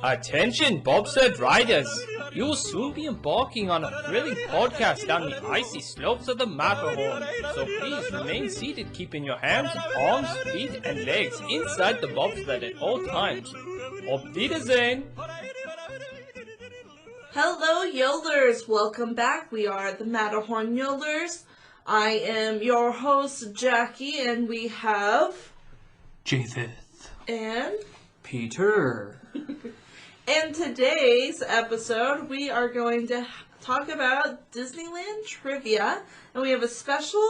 Attention bobsled riders! You will soon be embarking on a thrilling podcast down the icy slopes of the Matterhorn. So please remain seated, keeping your hands, arms, feet, and legs inside the bobsled at all times. Auf Wiedersehen! Hello, Yodelers! Welcome back. We are the Matterhorn Yodelers. I am your host, Jackie, and we have... Japheth. And... Peter. In today's episode, we are going to talk about Disneyland Trivia, and we have a special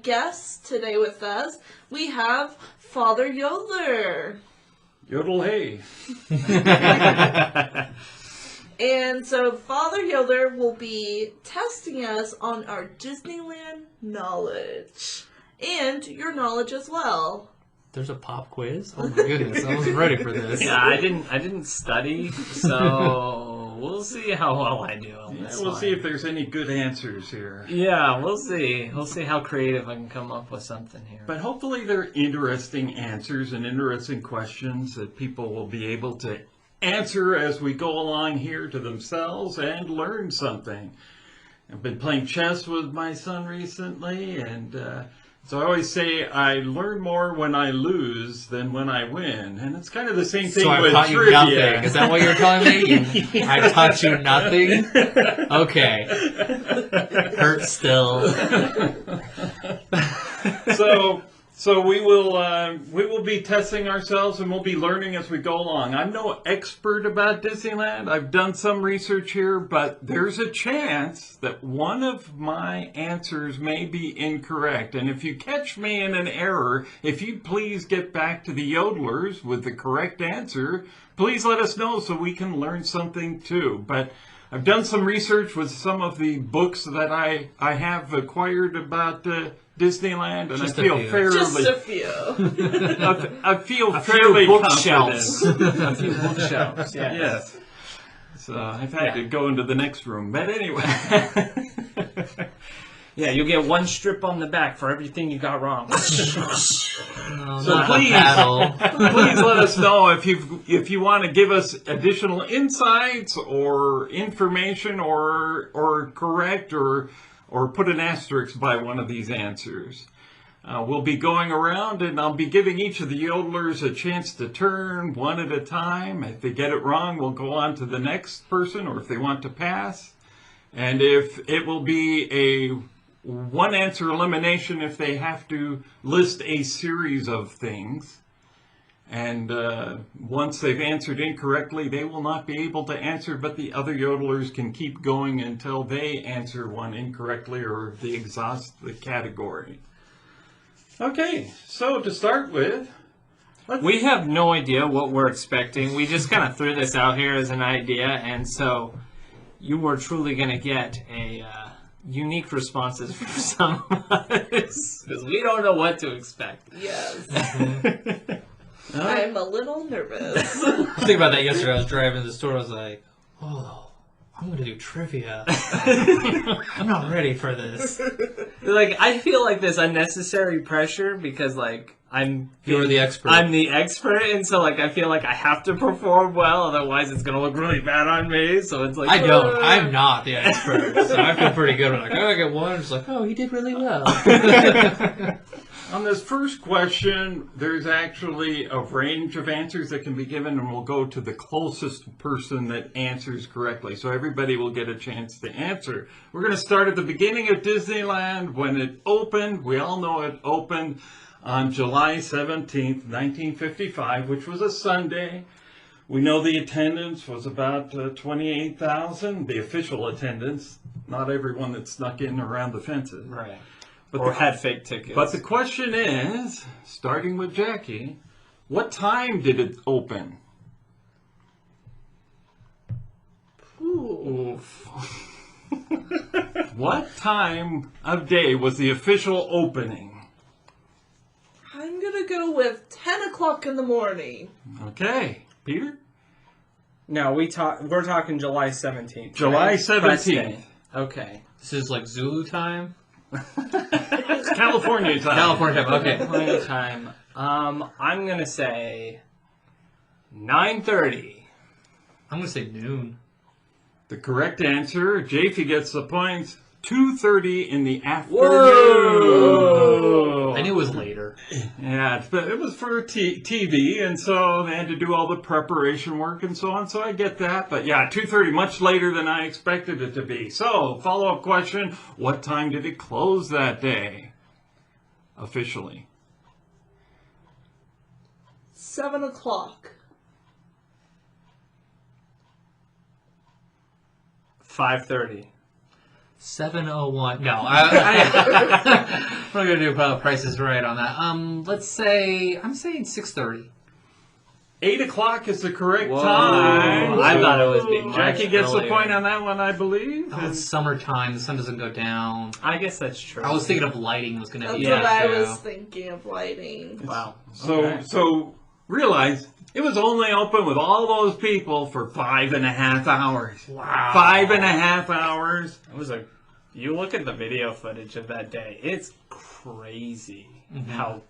guest today with us. We have Father Yodeler. Yodel hey. And so Father Yodeler will be testing us on our Disneyland knowledge. And your knowledge as well. There's a pop quiz? Oh my goodness, I wasn't ready for this. Yeah, I didn't study, so we'll see how well I do on this We'll one. see if there's any good answers here. Yeah, we'll see. We'll see how creative I can come up with something here. But hopefully they're interesting answers and interesting questions that people will be able to answer as we go along here to themselves and learn something. I've been playing chess with my son recently, and so I always say I learn more when I lose than when I win. And it's kind of the same thing so with I taught trivia. you nothing. Is that what you're telling me? Yeah. I taught you nothing? Okay. Hurts still. So we will be testing ourselves, and we'll be learning as we go along. I'm no expert about Disneyland. I've done some research here, but there's a chance that one of my answers may be incorrect. And if you catch me in an error, if you please get back to the Yodelers with the correct answer, please let us know so we can learn something too. But I've done some research with some of the books that I have acquired about Disneyland, and Just I feel a few. fairly. Just a few. I feel a fairly few confident. bookshelves. A few bookshelves, yeah. Yes. So I've had to go into the next room, but anyway. Yeah, you'll get one strip on the back for everything you got wrong. No, So not please- the paddle. Please let us know if you want to give us additional insights or information or correct or put an asterisk by one of these answers. We'll be going around, and I'll be giving each of the Yodelers a chance to turn one at a time. If they get it wrong, we'll go on to the next person, or if they want to pass. And if it will be a one answer elimination if they have to list a series of things. And once they've answered incorrectly, they will not be able to answer, but the other Yodelers can keep going until they answer one incorrectly or they exhaust the category. Okay, so to start with, We have no idea what we're expecting. We just kind of threw this out here as an idea, and so you were truly going to get a unique responses from some of us because we don't know what to expect. Yes. I'm a little nervous. I was thinking about that yesterday. I was driving to the store. I was like, oh, I'm going to do trivia. I'm not ready for this. Like, I feel like there's unnecessary pressure because, like, You're the expert. I'm the expert, and so, like, I feel like I have to perform well, otherwise it's gonna look really bad on me. So it's like I don't. I'm not the expert. So I feel pretty good. I'm like, oh, I get one. It's like, oh, he did really well. on this first question, there's actually a range of answers that can be given, and we'll go to the closest person that answers correctly. So everybody will get a chance to answer. We're going to start at the beginning of Disneyland when it opened. We all know it opened on July 17th, 1955, which was a Sunday. We know the attendance was about 28,000, the official attendance, not everyone that snuck in around the fences. right, But or the, had fake tickets. but the question is, starting with Jackie, what time did it open? Ooh. Oof. What time of day was the official opening? I'm gonna go with 10 o'clock in the morning. Okay, Peter? No, we're talking July 17th. July right? 17th. Press day. Okay. This is like Zulu time? It's California time. California time, okay. Plenty of time. I'm gonna say 9:30. I'm going to say noon. The correct answer, Jaffe gets the points, 2:30 in the afternoon. Whoa! I knew it was later. Yeah, but it was for TV, and so they had to do all the preparation work and so on, so I get that. But yeah, 2:30, much later than I expected it to be. So, follow-up question, what time did it close that day? Officially. 7 o'clock. 5:30. 7:01. No, I'm not going to do Price is Right on that. Let's say, I'm saying 6:30. 8 o'clock is the correct Whoa. time. I thought it would be much Jackie gets the earlier. point on that one, I believe. Oh, it's summertime. The sun doesn't go down. I guess that's true. I was thinking of lighting was going to That's be what I an issue. was thinking of lighting. Wow. So, Okay. so realize it was only open with all those people for 5.5 hours. Wow. 5.5 hours. It was you look at the video footage of that day, it's crazy how.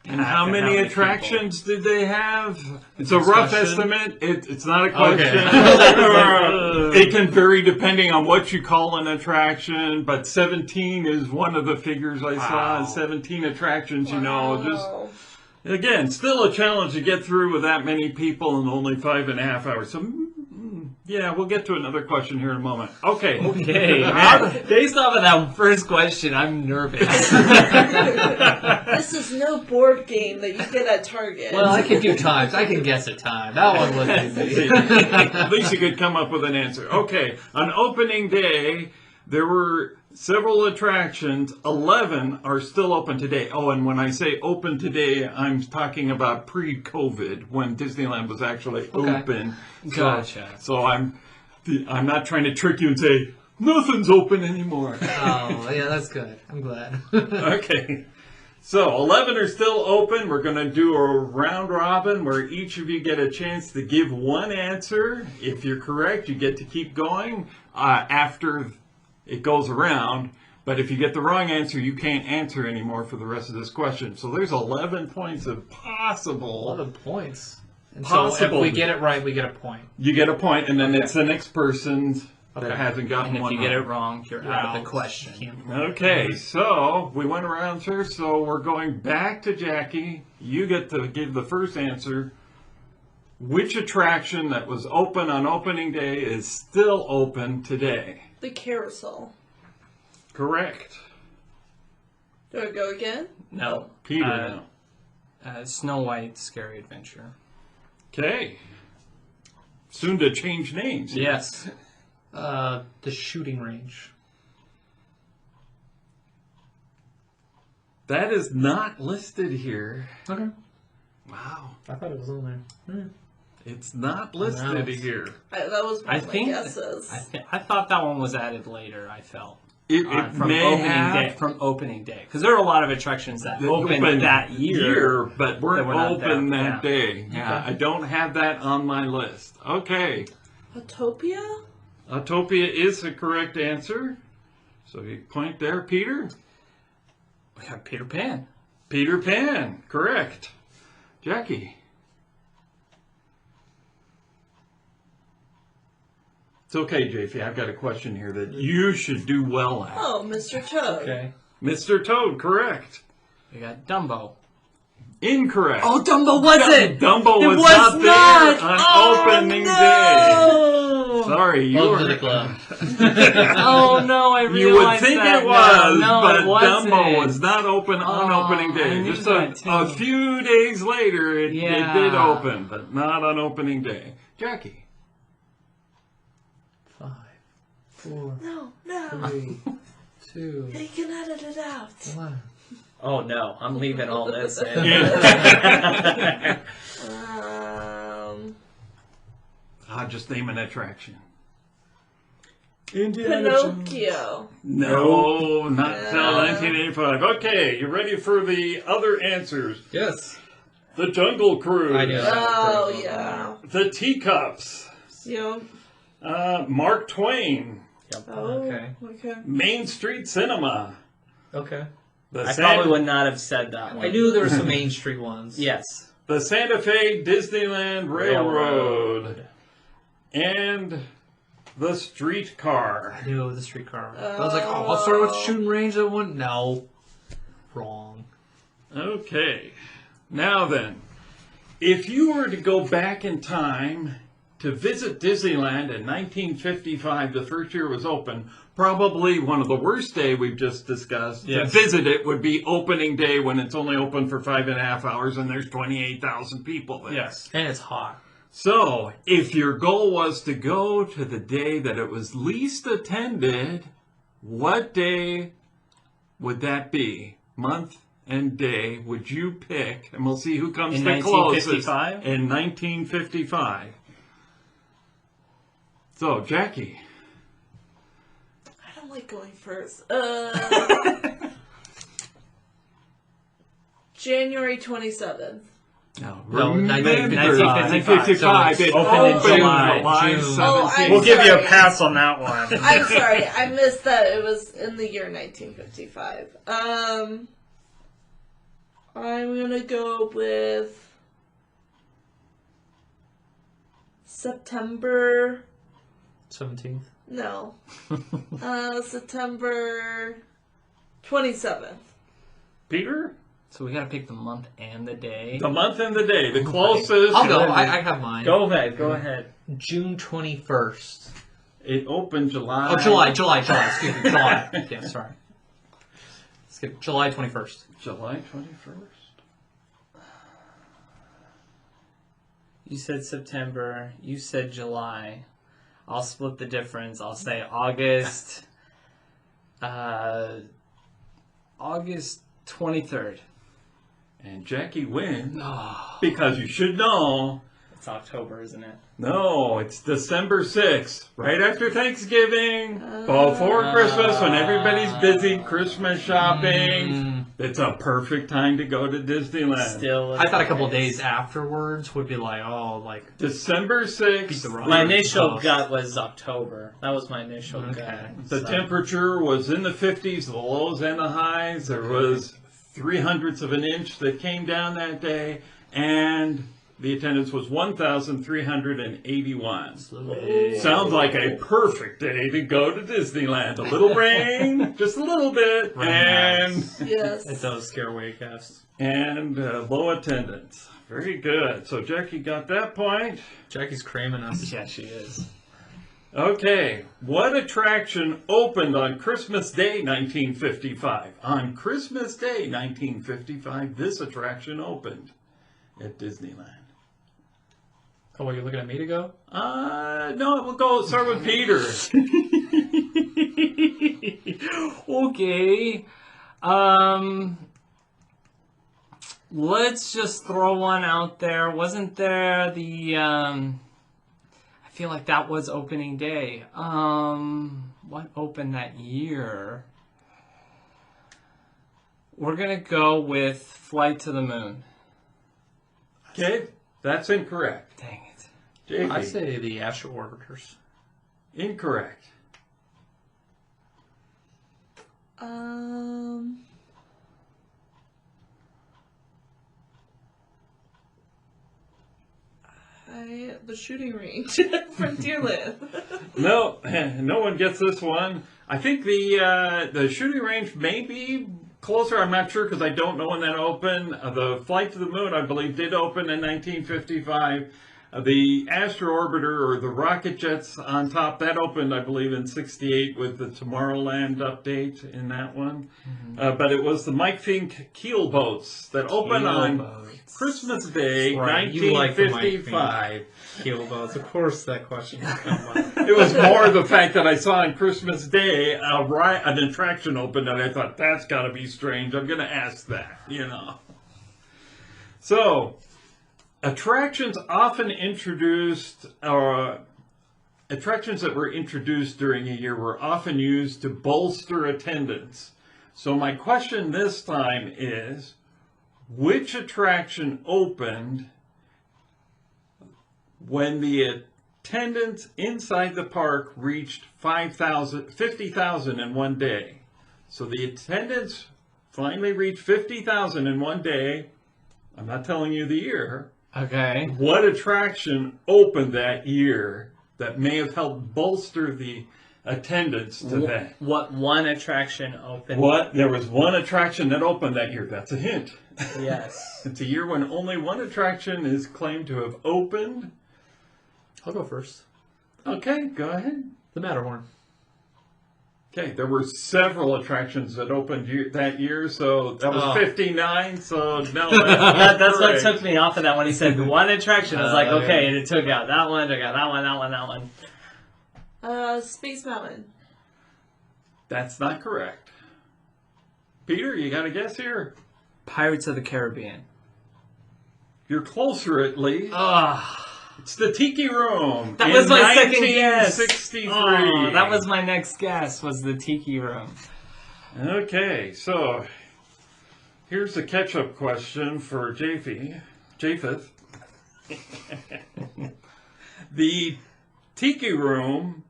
And how packed many people- attractions did they have? It's a rough Question? estimate. It's not a question. Okay. It can vary depending on what you call an attraction, but 17 is one of the figures I saw. Wow. 17 attractions, you know, just Wow. again, still a challenge to get through with that many people in only 5.5 hours. So, yeah, we'll get to another question here in a moment. Okay. Okay, based off of that first question, I'm nervous. This is no board game that you get at Target. Well, I can do times. I can guess a time. That one was easy. At least you could come up with an answer. Okay, on opening day, there were several attractions. 11 are still open today. Oh, and when I say open today, I'm talking about pre-COVID, when Disneyland was actually open. Gotcha. So I'm not trying to trick you and say nothing's open anymore. Oh, yeah, that's good. I'm glad. Okay. So 11 are still open. We're going to do a round robin where each of you get a chance to give one answer. If you're correct, you get to keep going after it goes around. But if you get the wrong answer, you can't answer anymore for the rest of this question. So there's 11 points of possible. 11 points. And Possible. so if we get it right, we get a point. You get a point, and then it's the next person that Okay. hasn't gotten And if one. you get it right. wrong, you're out of the question. Okay, so we went around here, so we're going back to Jackie. You get to give the first answer. Which attraction that was open on opening day is still open today? The carousel. Correct. Do I go again? No. Peter. Snow White Scary Adventure. Okay. Soon to change names. Yes. The shooting range. That is not listed here. Okay. Wow. I thought it was on there. It's not listed Nice. here. That was one I of my think guesses. I thought that one was added later. I felt It from may opening have day. From opening day, because there are a lot of attractions that that opened that year. but weren't that were not open there. that day. Yeah, I don't have that on my list. Okay. Autopia? Autopia is the correct answer. So you point there, Peter. We got Peter Pan. Peter Pan, correct. Jackie. It's okay, Jaffe. I've got a question here that you should do well at. Oh, Mr. Toad. Okay. Mr. Toad, correct. We got Dumbo. Incorrect. Oh, Dumbo wasn't. Dumbo It was, was not not. there on Oh, opening no. day. Sorry, you Welcome were. to the club. Oh no, I realized You would think that it was, now. No, but it wasn't. Dumbo was not open on Oh, opening I day. knew Just that too. a few days later, it did Yeah. open, but not on opening day. Jackie. 5, 4, No, no. 3, 2, You can edit it out. 1. Oh no, I'm leaving all this in. Just name an attraction. Pinocchio. No, not Yeah. till 1985. Okay, you ready for the other answers? Yes. The Jungle Cruise. I knew that. Oh, yeah. The Teacups. Yep. Mark Twain. Oh, Okay. okay. Main Street Cinema. Okay. The I probably would not have said that one. I knew there were some Main Street ones. Yes. The Santa Fe Disneyland Railroad. and the streetcar. I knew the streetcar. I was like, oh, I'll start with the shooting range. That one. No, wrong. Okay. Now then, if you were to go back in time to visit Disneyland in 1955, the first year it was open, probably one of the worst day we've just discussed. Yes. To visit it would be opening day when it's only open for 5.5 hours and there's 28,000 people there. Yes. And it's hot. So, if your goal was to go to the day that it was least attended, what day would that be? Month and day would you pick? And we'll see who comes In the closest. 1955? In 1955. So, Jackie. I don't like going first. January 27th. No, No, remember, 1955. It Opened in opened July, June. 17th. Oh, I'm We'll give you a sorry. pass on that one. I'm sorry, I missed that. It was in the year 1955. I'm gonna go with September. 17th. No. September 27th. Peter? So we gotta pick the month and the day. The month and the day. The closest. I'll go. I have mine. Go ahead. June 21st. It opened July. Oh, July. Excuse me, July. Yeah, sorry. Skip July 21st. July 21st. You said September. You said July. I'll split the difference. I'll say August. August 23rd. And Jackie wins Oh. because you should know. It's October, isn't it? No, it's December 6th, right after Thanksgiving, before Christmas, when everybody's busy Christmas shopping. It's a perfect time to go to Disneyland. Still. I thought a couple of days afterwards would be like, oh, like December 6th. Beat the rush. My initial Close. gut was October. That was my initial gut. The So- temperature was in the 50s, the lows and the highs. There was 0.03 of an inch that came down that day, and the attendance was 1,381. Sounds like a perfect day to go to Disneyland. A little rain, just a little bit, Rain and nice. Yes. It does scare away guests. low attendance. Very good. So Jackie got that point. Jackie's cramming us. Yeah, she is. Okay, what attraction opened on Christmas Day 1955? On Christmas Day 1955, this attraction opened at Disneyland. Oh, well, you're looking at me to go? No, we'll start with Peter. Okay. Let's just throw one out there. Wasn't there the I feel like that was opening day. What opened that year? We're gonna go with Flight to the Moon. Okay, that's incorrect. Dang it. JP, I say the Astro Orbiters. incorrect. The shooting range, Frontierland. No, no one gets this one. I think the shooting range may be closer. I'm not sure because I don't know when that opened. The Flight to the Moon, I believe, did open in 1955. The Astro Orbiter or the rocket jets on top, that opened, I believe, in 68 with the Tomorrowland update in that one. But it was the Mike Fink keel boats that opened on Christmas Day, Right, you like the Mike Fink. 1955. Kilobots. Of course that question will come up. It was more the fact that I saw on Christmas Day an attraction open and I thought, that's got to be strange. I'm going to ask that, you know. So, attractions often introduced, or attractions that were introduced during a year were often used to bolster attendance. So my question this time is, which attraction opened when the attendance inside the park reached 50,000 in one day? So the attendance finally reached 50,000 in one day. I'm not telling you the year. Okay. What attraction opened that year that may have helped bolster the attendance to that. What one attraction opened? There was one attraction that opened that year. That's a hint. Yes. It's a year when only one attraction is claimed to have opened. I'll go first. Okay, go ahead. The Matterhorn. Okay, there were several attractions that opened that year, so that was 59, so no. That's what took me off of that when he said one attraction. I was like, okay, yeah. and it took out that one, that one. Space Mountain. That's not correct. Peter, you got a guess here? Pirates of the Caribbean. You're closer, at least. Oh, It's the Tiki Room. that was my second guess. 1963. Oh, that was my next guess, was the Tiki Room. Okay, so here's a catch-up question for Japheth. The Tiki Room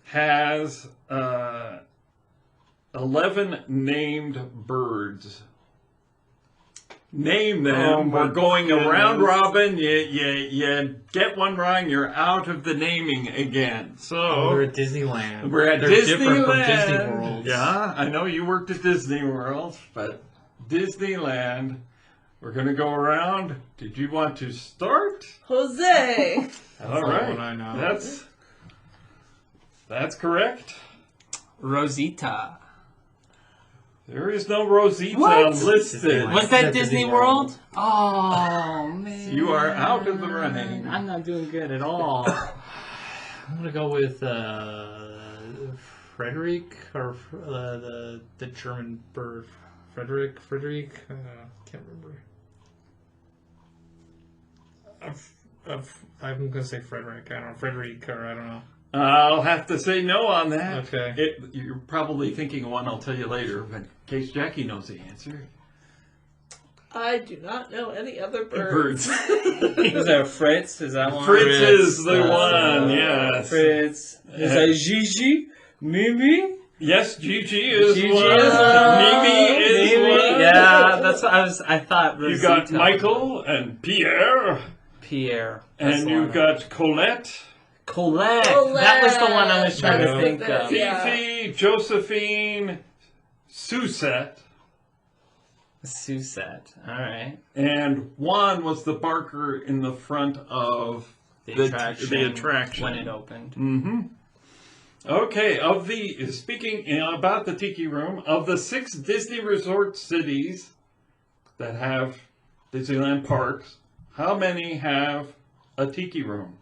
has 11 named birds. Name them. We're going around robin. You get one wrong, you're out of the naming again. So we're at Disneyland. We're at They're Disneyland. different from Disney World. Yeah, I know you worked at Disney World, but Disneyland. We're going to go around. Did you want to start? Jose. All right. what I know. That's correct. Rosita. There is no Rosita What? listed. Was that Disney World? Oh, man. You are out of the running. I'm not doing good at all. I'm gonna go with Frederick or the German bird. Frederick. Can't remember. I'm gonna say Frederick. I don't know, Frederick, or I don't know. I'll have to say no on that. Okay. You're probably thinking of one I'll tell you later, but in case Jackie knows the answer. I do not know any other birds. Was that Fritz? Is that one? Fritz is the one, yes. Fritz. Is that Gigi? Mimi? Yes, Gigi is Gigi one. is one. Mimi is one. Yeah, that's what I thought. You got Rosita. Michael and Pierre. Pierre. That's And the you've one. got Colette. Colette. That was the one I was trying to That's think the- of. yeah. Fifi, Josephine, Susette, Susette. All right. and Juan was the barker in the front of The attraction. attraction. When it opened. Mm-hmm. Okay, speaking about the Tiki Room, of the 6 Disney resort cities that have Disneyland parks, how many have a Tiki Room?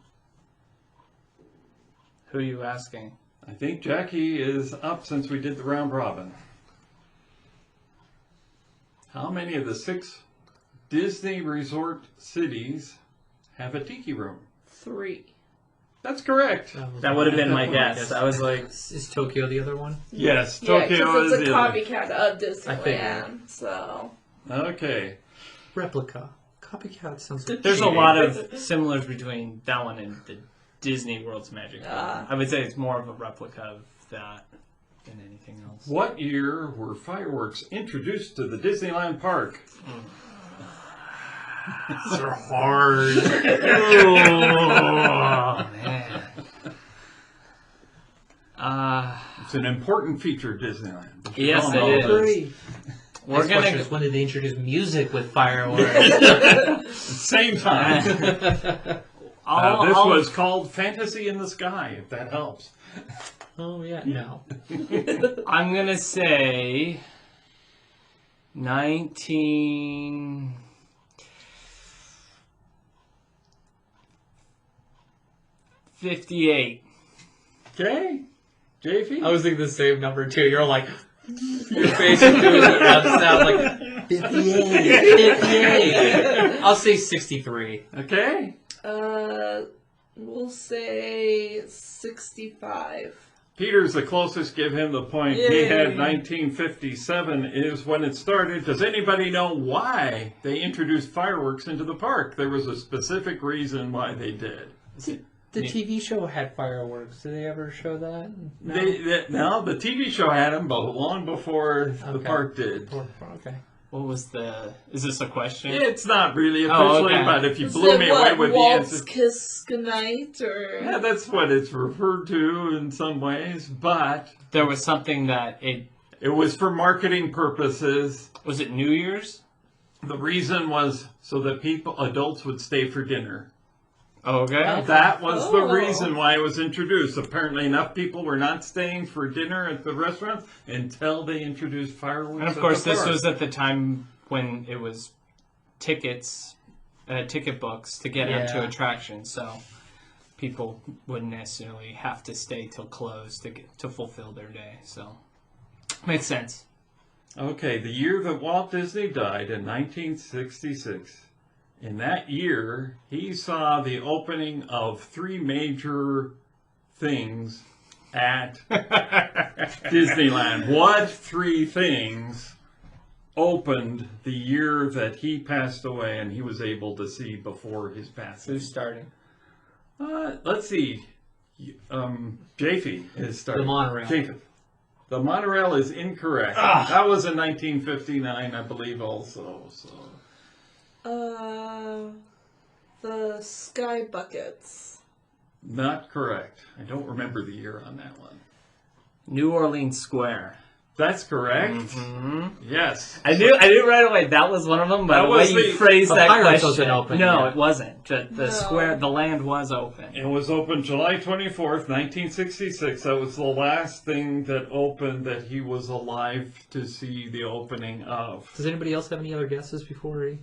Who are you asking? I think Jackie is up since we did the round robin. How many of the 6 Disney resort cities have a Tiki Room? 3. That's correct. That would have been my guess. I was like, Is Tokyo the other one? Yes, Yeah, Tokyo because is it's a the other. copycat of I figured. Disneyland. So. Okay. Replica. Copycat sounds. there's a lot of similars between that one and the Disney World's Magic Kingdom. I would say it's more of a replica of that than anything else. What year were fireworks introduced to the Disneyland park? These are hard. Oh, man. It's an important feature of Disneyland. Yes, Don't it know is. this. We're Next question gonna. is, when did they introduce music with fireworks? Same time. This was called Fantasy in the Sky, if that helps. Oh yeah, no. I'm gonna say 1958. Okay. JP? I was thinking the same number too. You're like, your face is doing the F sound like 58, 58. I'll say 63. Okay. We'll say 65. Peter's the closest, give him the point. He Yay. had 1957 is when it started. Does anybody know why they introduced fireworks into the park? There was a specific reason why they did. The TV show had fireworks. Did they ever show that? No, the TV show had them, but long before the Okay. park did. Okay. What was the... Is this a question? It's not really officially, okay. but if you Is blew it me away with the Walt's answer... Kiss Goodnight, or... Yeah, that's what it's referred to in some ways, but... There was something that It was for marketing purposes. Was it New Year's? The reason was so that adults would stay for dinner. Okay. That was the Oh. reason why it was introduced. Apparently enough people were not staying for dinner at the restaurants until they introduced fireworks. And of course, this was at the time when it was ticket books to get into attractions, so people wouldn't necessarily have to stay till close to fulfill their day. So makes sense. Okay, the year that Walt Disney died in 1966. In that year, he saw the opening of 3 major things at Disneyland. What 3 things opened the year that he passed away and he was able to see before his passing? Who's starting? Let's see. Jaffe is starting. The monorail. Jaffe. The monorail is incorrect. That was in 1959, I believe, also. So. The Sky Buckets. Not correct. I don't remember the year on that one. New Orleans Square. That's correct. Mm-hmm. Yes. I knew right away that was one of them, but That the way was you the phrased that Pirates question. wasn't open No, yet. it wasn't. The No. square, the land was open. It was opened July 24th, 1966. That was the last thing that opened that he was alive to see the opening of. Does anybody else have any other guesses before he...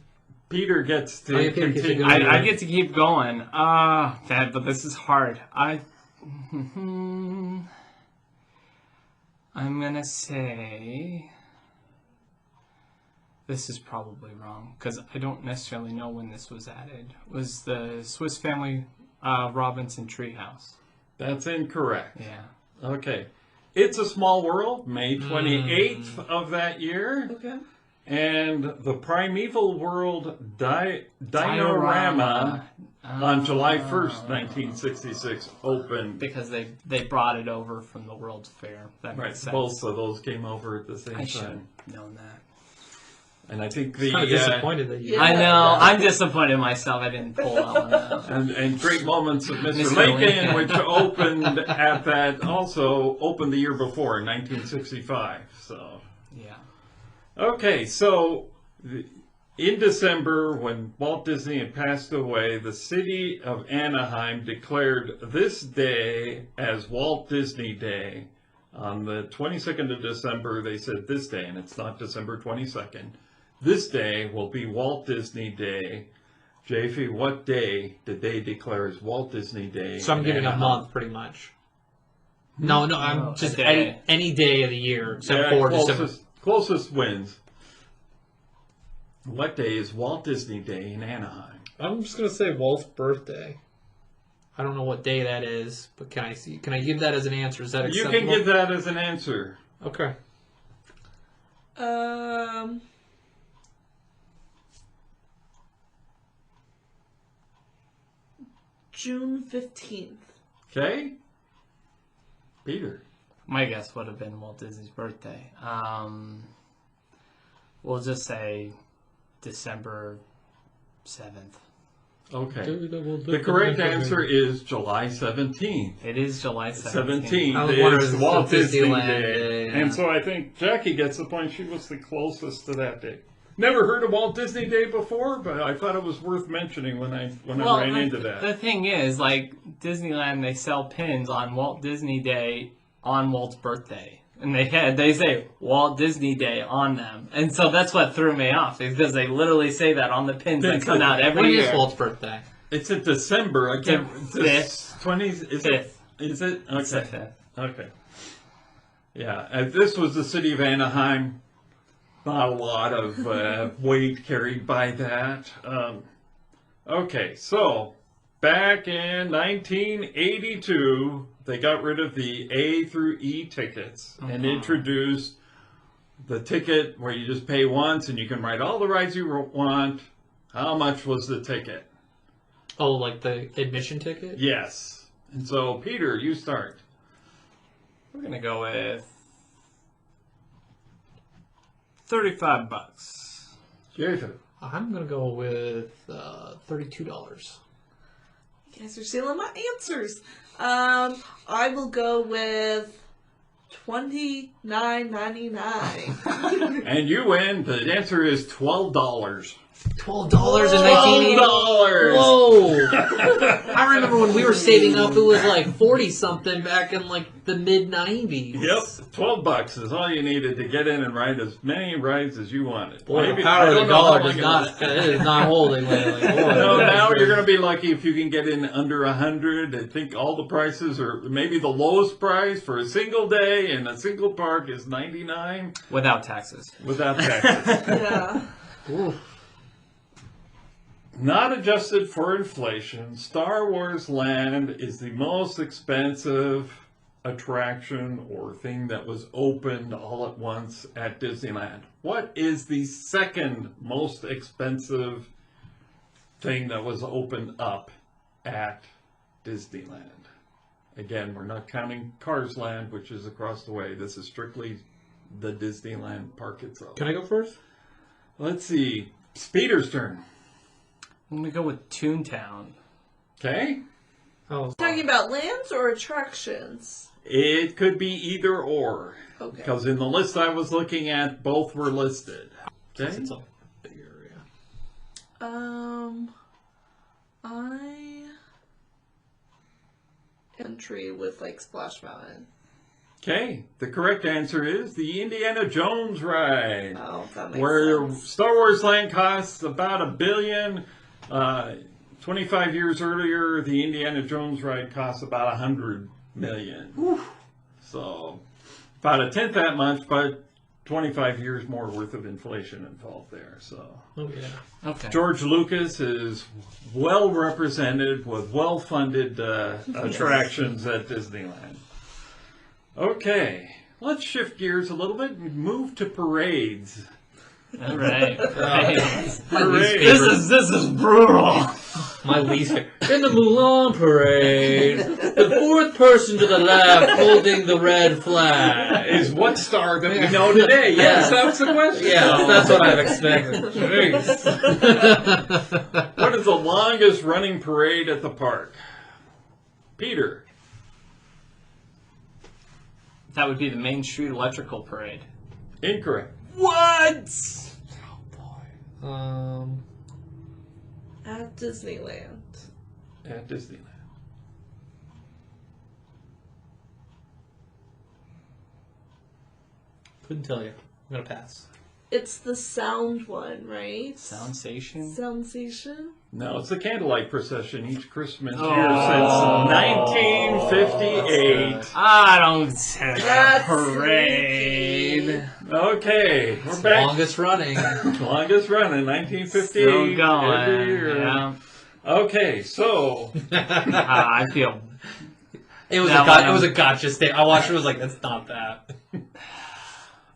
Peter gets to Oh, yeah, Peter gets to continue. go. I get to keep going. Dad, but this is hard. I'm gonna say this is probably wrong because I don't necessarily know when this was added. Was the Swiss Family Robinson Treehouse? That's incorrect. Yeah. Okay. It's a Small World, May 28th of that year. Okay. And the Primeval World Dinorama on July 1st, 1966 opened. Because they brought it over from the World's Fair. That Right, makes sense. both of those came over at the same I should time. have known that. And I think the... kind of disappointed that you... Yeah. I know. I'm disappointed in myself. I didn't pull that one out. And great moments of Mr. Mr. Lincoln, Lincoln. which opened at that, also opened the year before, in 1965. So, Yeah. okay, so in December, when Walt Disney had passed away, the city of Anaheim declared this day as Walt Disney Day. On the 22nd of December, they said this day, and it's not December 22nd. This day will be Walt Disney Day. Jaffe, what day did they declare as Walt Disney Day? So I'm in giving a Anaheim? month, pretty much. No, I'm No, just a day. any day of the year except Yeah, for December. closest wins. What day is Walt Disney Day in Anaheim? I'm just gonna say Walt's birthday. I don't know what day that is, but can I give that as an answer? Is that You acceptable? can give that as an answer. Okay. June 15th. Okay? Peter. My guess would have been Walt Disney's birthday. We'll just say December 7th. Okay. The The correct answer is July 17th. It is July 17th. 17th I was wondering is if Walt it's Disney Disneyland Day. Day, yeah. And so I think Jackie gets the point. She was the closest to that day. Never heard of Walt Disney Day before, but I thought it was worth mentioning when I ran into that. The thing is, like, Disneyland, they sell pins on Walt Disney Day on Walt's birthday. And they say Walt Disney Day on them. And so that's what threw me off, because they literally say that on the pins that come out every When year. is Walt's birthday? It's in December. I can't. Fifth. 20. Is it? Fifth. Is it? It's the Okay. 5th. Okay. Yeah, this was the city of Anaheim. Not a lot of weight carried by that. Okay, so back in 1982, they got rid of the A through E tickets and introduced the ticket where you just pay once and you can ride all the rides you want. How much was the ticket? Oh, like the admission ticket? Yes. And so, Peter, you start. We're going to go with $35. Jason. I'm gonna go with $32. You guys are stealing my answers. I will go with $29.99. And you win. The answer is $12. $12 in 1980. $12. Whoa! I remember when we were saving up, it was like 40 something back in like the mid 90s. Yep, $12 is all you needed to get in and ride as many rides as you wanted. Boy, Maybe- the power I of the don't know how dollar long does it not, was. it is not holding lately. Boy, No, now you're going to be lucky if you can get in under 100. I think all the prices are maybe the lowest price for a single day in a single park is $99 Without taxes. without taxes. Yeah. Ooh. Not adjusted for inflation, Star Wars Land is the most expensive attraction or thing that was opened all at once at Disneyland. What is the second most expensive thing that was opened up at Disneyland? Again, we're not counting Cars Land, which is across the way. This is strictly the Disneyland park itself. Can I go first? Let's see. Speeder's turn. I'm going to go with Toontown. Okay? Oh, Talking about lands or attractions? It could be either or. Okay. Because in the list I was looking at, both were listed. Okay? It's a big area. I entry with like Splash Mountain. Okay. The correct answer is the Indiana Jones ride. Oh, that makes Where sense. Star Wars Land costs about $1 billion. 25 years earlier, the Indiana Jones ride cost about $100 million. So about a tenth that much, but 25 years more worth of inflation involved there. So Oh, yeah. Okay. George Lucas is well represented with well-funded attractions at Disneyland. Okay, let's shift gears a little bit and move to parades. All right. Parades. This is brutal. My least favorite. In the Mulan parade, the fourth person to the left holding the red flag. Is what star that we know today? Yes, that's the question. Yeah, that's what I've expected. Jeez. What is the longest running parade at the park? Peter. That would be the Main Street Electrical Parade. Incorrect. What? At Disneyland. At Disneyland. Couldn't tell you. I'm gonna pass. It's the sound one, right? Sound Station? Sound station? No, it's the candlelight procession each Christmas Oh. year since 1958. I don't say That's parade. Okay, we're back. Longest running. Longest running, 1958. Still going. every year. Yeah. Okay, so I feel It was That it one, was a gotcha state. I watched it. Was like, that's not that.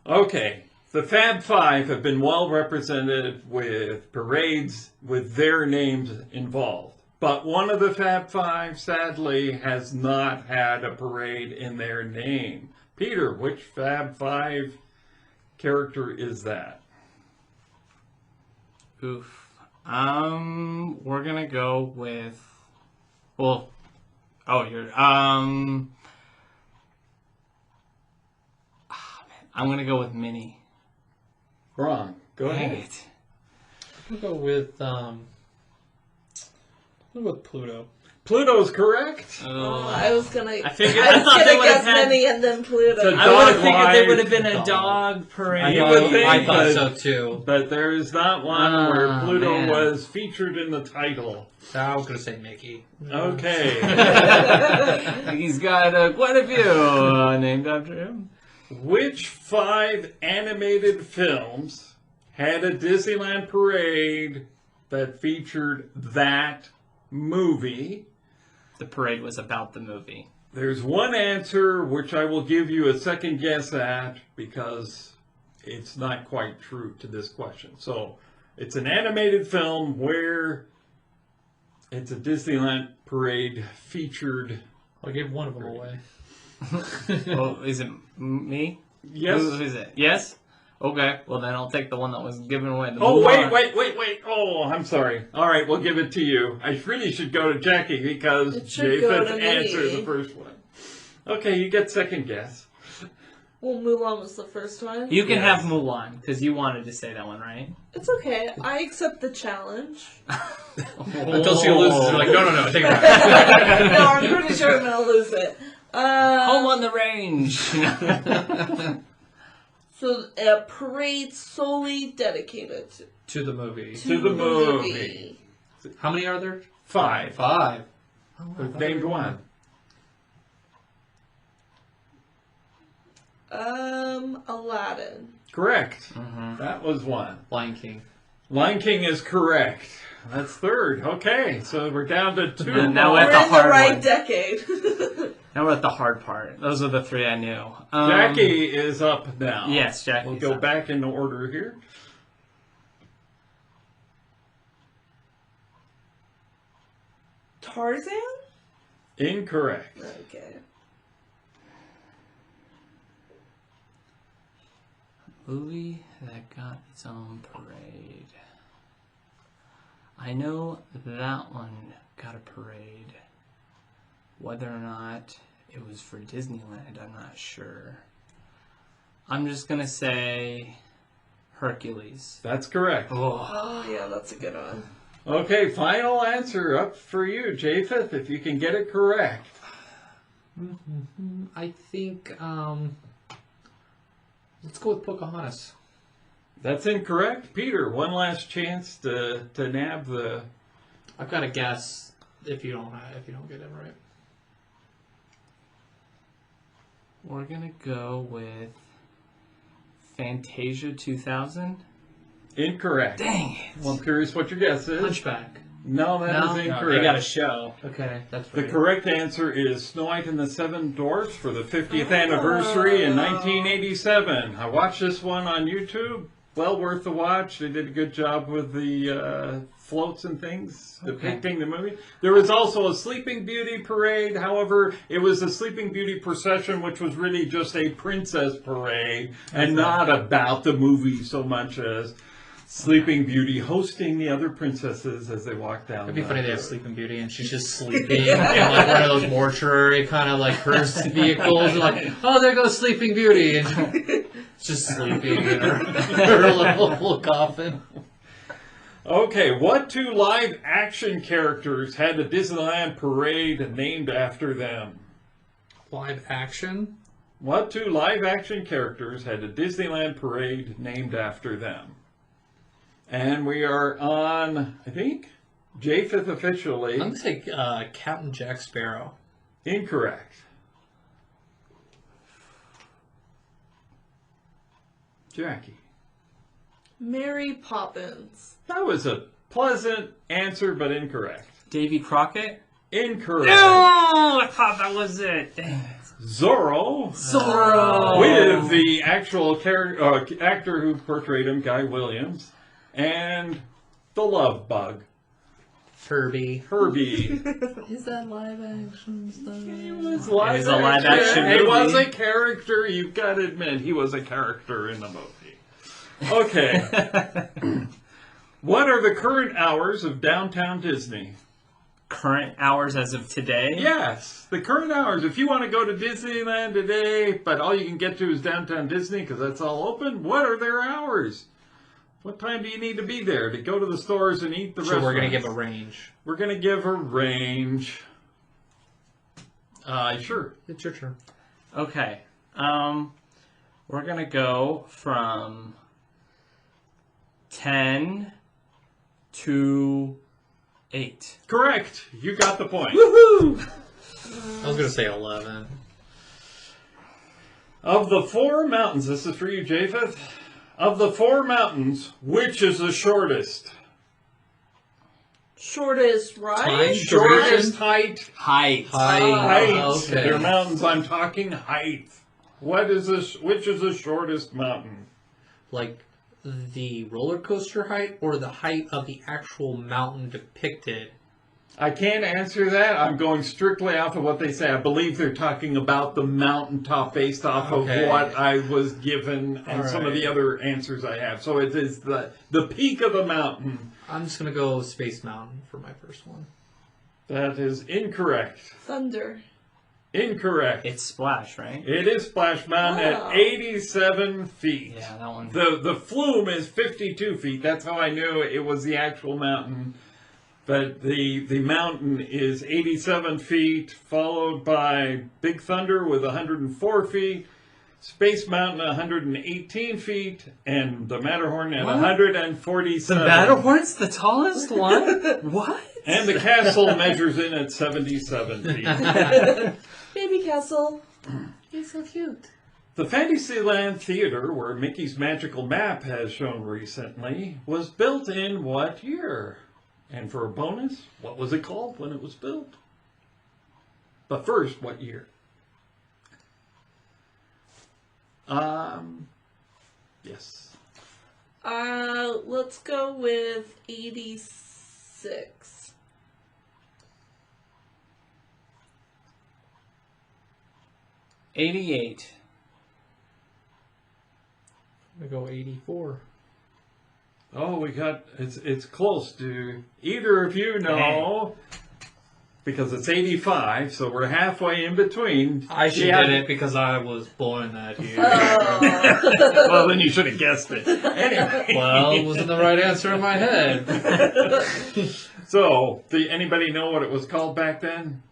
okay, the Fab Five have been well represented with parades with their names involved. But one of the Fab Five, sadly, has not had a parade in their name. Peter, which Fab Five character is that? oof. We're gonna go with. Well, oh, you're man, I'm gonna go with Minnie. Wrong. Go Dang ahead. it. I'm gonna go with Pluto. Pluto's correct. Oh, I was gonna. I figured- I I was thought they gonna would've guess had- Minnie and then Pluto. The I would have dog figured line. there would have been a dog parade. You would think I thought that- so too. But there is not one Oh, where Pluto man. was featured in the title. I was gonna say Mickey. Okay. He's got quite a few named after him. Which 5 animated films had a Disneyland parade that featured that movie? The parade was about the movie. There's one answer which I will give you a second guess at because it's not quite true to this question. So it's an animated film where it's a Disneyland parade featured. I gave one of them away. Well, is it me? Yes. Who is it? Yes? Okay, well then I'll take the one that was given away. The Oh, Mulan. wait. Oh, I'm sorry. All right, we'll give it to you. I really should go to Jackie because It should go Japheth to me. answered the first one. Okay, you get second guess. Well, Mulan was the first one. You can Yes. have Mulan, because you wanted to say that one, right? It's okay. I accept the challenge. Until she loses, you're like, no, take it back. No, I'm pretty sure I'm gonna lose it. Home on the range! So a parade solely dedicated To the movie. To the movie. How many are there? 5. 5. We've named one. Aladdin. Correct. Mm-hmm. That was one. Lion King. Lion King is correct. That's third. Okay, so we're down to 2. And now We're at the in the hard right one. decade. Now we're at the hard part. Those are the 3 I knew. Jackie is up now. Yes, Jackie. We'll go back in order here. Tarzan? Incorrect. Okay. Movie that got its own parade. I know that one got a parade. Whether or not it was for Disneyland, I'm not sure. I'm just gonna say Hercules. That's correct. Oh, yeah, that's a good one. Okay, final answer up for you, Japheth, if you can get it correct. I think, let's go with Pocahontas. That's incorrect. Peter, one last chance to nab the... I've got a guess if you don't get it right. We're gonna go with Fantasia 2000. Incorrect. Dang it! Well, I'm curious what your guess is. Hunchback. No, that is No, incorrect. they got a show. Okay, that's The right. correct answer is Snow White and the Seven Dwarfs for the 50th anniversary in 1987. I watched this one on YouTube. Well worth the watch. They did a good job with the floats and things depicting the movie. There was also a Sleeping Beauty parade. However, it was a Sleeping Beauty procession, which was really just a princess parade and not about the movie so much as Sleeping Beauty hosting the other princesses as they walk down. It'd be the funny they have road. Sleeping Beauty and she's just sleeping in like one of those mortuary kind of like hearse vehicles. And like, oh, there goes Sleeping Beauty, and she's just sleeping in her little coffin. Okay, what 2 live action characters had the Disneyland parade named after them? Live action. What 2 live action characters had the Disneyland parade named after them? And we are on, I think, Japheth officially. I'm gonna say Captain Jack Sparrow. Incorrect. Jackie. Mary Poppins. That was a pleasant answer, but incorrect. Davy Crockett? Incorrect. No! I thought that was it. Dang it. Zorro. Zorro! With the actual actor who portrayed him, Guy Williams, and the Love Bug, Herbie. Herbie. Is that live action stuff? He was It is a live action He was movie. a character. You've got to admit, he was a character in the movie. Okay. What are the current hours of Downtown Disney? Current hours as of today? Yes, the current hours. If you want to go to Disneyland today, but all you can get to is Downtown Disney because that's all open, what are their hours? What time do you need to be there to go to the stores and eat the So we're gonna restaurants? give a range. We're going to give a range. Sure. It's your turn. Okay. We're gonna go from 10 to 8. Correct. You got the point. Woohoo! I was gonna say 11. Of the 4 mountains, this is for you, Japheth. Of the 4 mountains, which is the shortest? Shortest, right? Time? Shortest height. Height. Height. Okay. They're mountains. I'm talking height. What is this? Which is the shortest mountain? Like the roller coaster height or the height of the actual mountain depicted I can't answer that. I'm going strictly off of what they say. I believe they're talking about the mountaintop based off of Okay. what I was given and some of the Alright. other answers I have. So it is the peak of the mountain. I'm just gonna go Space Mountain for my first one. That is incorrect. Thunder. Incorrect. It's Splash, right? It is Splash Mountain Wow. at 87 feet. Yeah, that one. The flume is 52 feet. That's how I knew it was the actual mountain. But the mountain is 87 feet, followed by Big Thunder with 104 feet, Space Mountain 118 feet, and the Matterhorn at What? 147. Matterhorn's the tallest one? What? And the castle measures in at 77 feet. Baby Castle. He's so cute. The Fantasyland Theater, where Mickey's Magical Map has shown recently, was built in what year? And for a bonus, what was it called when it was built? But first, what year? Yes. Let's go with 86. '88. I'm gonna go 84. Oh, we got, it's close to either of you know, because it's 85, so we're halfway in between. I should Yeah. get it because I was born that year. Oh. Well, then you should have guessed it. Anyway. Well, it wasn't the right answer in my head. So, anybody know what it was called back then?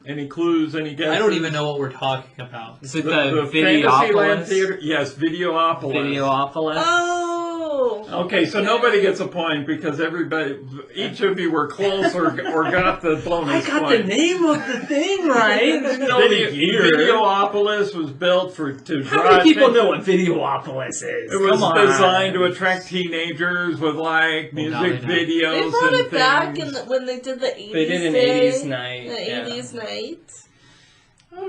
Any clues, any guesses? I don't even know what we're talking about. Is it The the Fantasyland Videopolis? Theater? Yes, Videopolis. Videopolis? Oh. Okay, so nobody gets a point because each of you were close or got the bonus I got point. the name of the thing right. Didn't know the year. Videopolis was built to How draw many people attention. know what Videopolis is? It was Come on. designed to attract teenagers with like Well, now music they know. videos They brought and it back things. when they did the 80s They did an day, 80s night. The yeah. 80s night.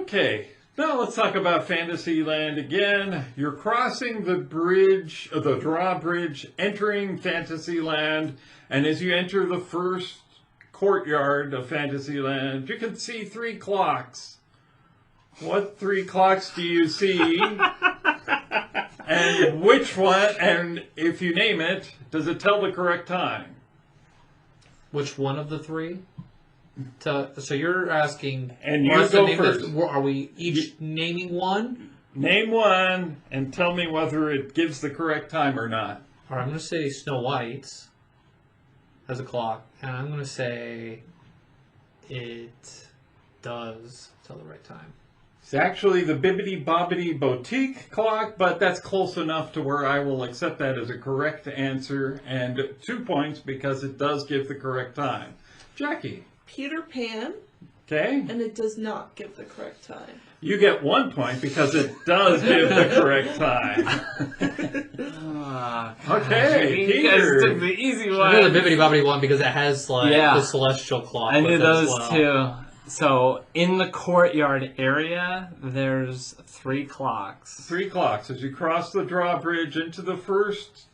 Okay, now let's talk about Fantasyland again. You're crossing the bridge, the drawbridge, entering Fantasyland, and as you enter the first courtyard of Fantasyland, you can see 3 clocks. What 3 clocks do you see? And which one, and if you name it, does it tell the correct time? Which one of the three? So you're asking. And you what's the go name of first. Are we each naming one? Name one and tell me whether it gives the correct time or not. All right, I'm going to say Snow White's has a clock, and I'm going to say it does tell the right time. It's actually the Bibbidi Bobbidi Boutique clock, but that's close enough to where I will accept that as a correct answer, and 2 points because it does give the correct time. Jackie, Peter Pan, okay? and it does not give the correct time. You get 1 point because it does give the correct time. Okay, You guys Peter. took the easy one. I know the Bibbidi Bobbidi one because it has like Yeah. the celestial clock. I knew with it as those well. two. So in the courtyard area, there's 3 clocks. 3 clocks. As you cross the drawbridge into the first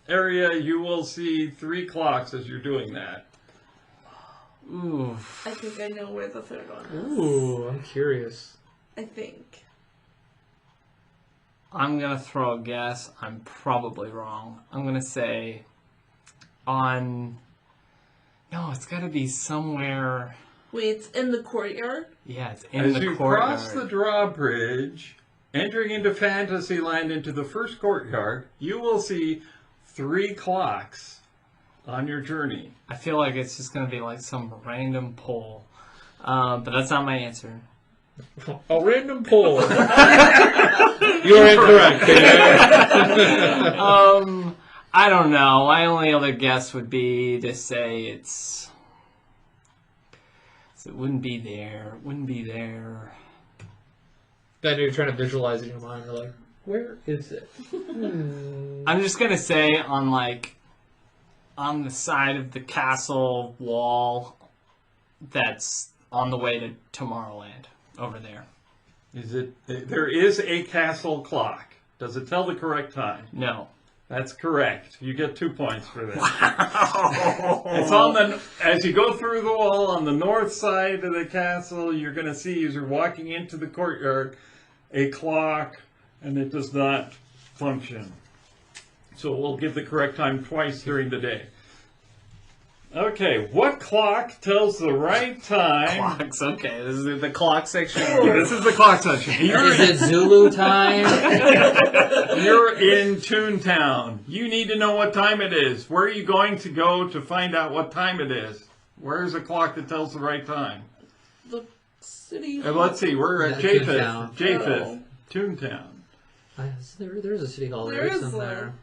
area, you will see 3 clocks as you're doing that. Ooh. I think I know where the third one is. Ooh, I'm curious. I think. I'm gonna throw a guess. I'm probably wrong. I'm gonna say on. No, it's gotta be somewhere. Wait, it's in the courtyard? Yeah, it's in As the you courtyard. cross the drawbridge, entering into Fantasyland into the first courtyard, you will see 3 clocks on your journey. I feel like it's just gonna be like some random poll, but that's not my answer. A random poll. You're incorrect. I don't know. My only other guess would be to say it's. It wouldn't be there. It wouldn't be there. Then you're trying to visualize it in your mind. You're like, where is it? I'm just gonna say on the side of the castle wall that's on the way to Tomorrowland over there. There is a castle clock. Does it tell the correct time? No. That's correct. You get 2 points for this. It's on as you go through the wall on the north side of the castle, you're going to see as you're walking into the courtyard a clock, and it does not function. So we'll give the correct time twice during the day. Okay, what clock tells the right time? Clocks, okay. This is the clock section. This is the clock section. Is it Zulu time? You're in Toontown. You need to know what time it is. Where are you going to go to find out what time it is? Where's a clock that tells the right time? The city. Let's see, we're at Toontown. Japheth. Toontown. There's a city hall There there, is isn't there?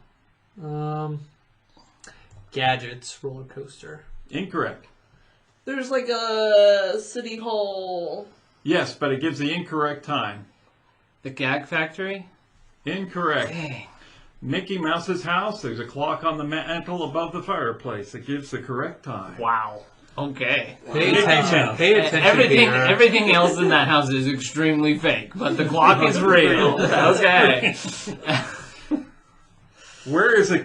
Gadgets roller coaster. Incorrect. There's like a city hall. Yes, but it gives the incorrect time. The Gag Factory? Incorrect. Dang. Mickey Mouse's house, there's a clock on the mantle above the fireplace that gives the correct time. Wow. Okay. Pay attention. Pay attention. Peter. Everything else in that house is extremely fake, but the clock is real. Okay. Where is a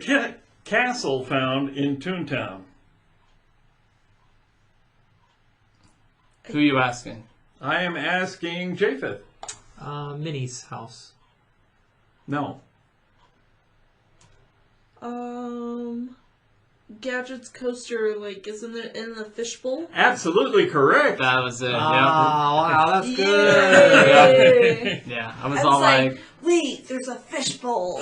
castle found in Toontown? Who are you asking? I am asking Japheth. Minnie's house. No. Gadget's coaster, like, isn't it in the fishbowl? Absolutely correct. That was it. Oh, Yep. wow, that's Yay! good. Yeah, I was I all was like, like, wait, there's a fishbowl.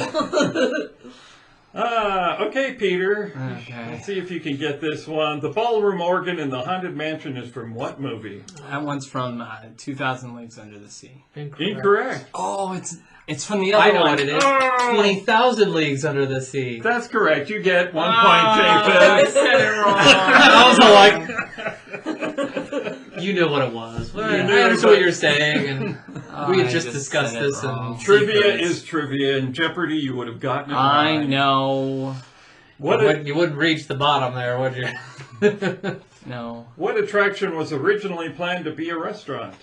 Okay, Peter. okay. Let's see if you can get this one. The ballroom organ in the Haunted Mansion is from what movie? That one's from 2,000 Leagues Under the Sea. Incorrect. Oh, it's from the other I know one. what it is. Oh! 20,000 Leagues Under the Sea. That's correct. You get 1 I point, Japheth. said it wrong. I was like, you knew what it was. I knew, understood but- what you're saying, and we I had just discussed said it this. wrong. And Trivia is trivia. In Jeopardy, you would have gotten it I right. know. You wouldn't reach the bottom there, would you? No. What attraction was originally planned to be a restaurant?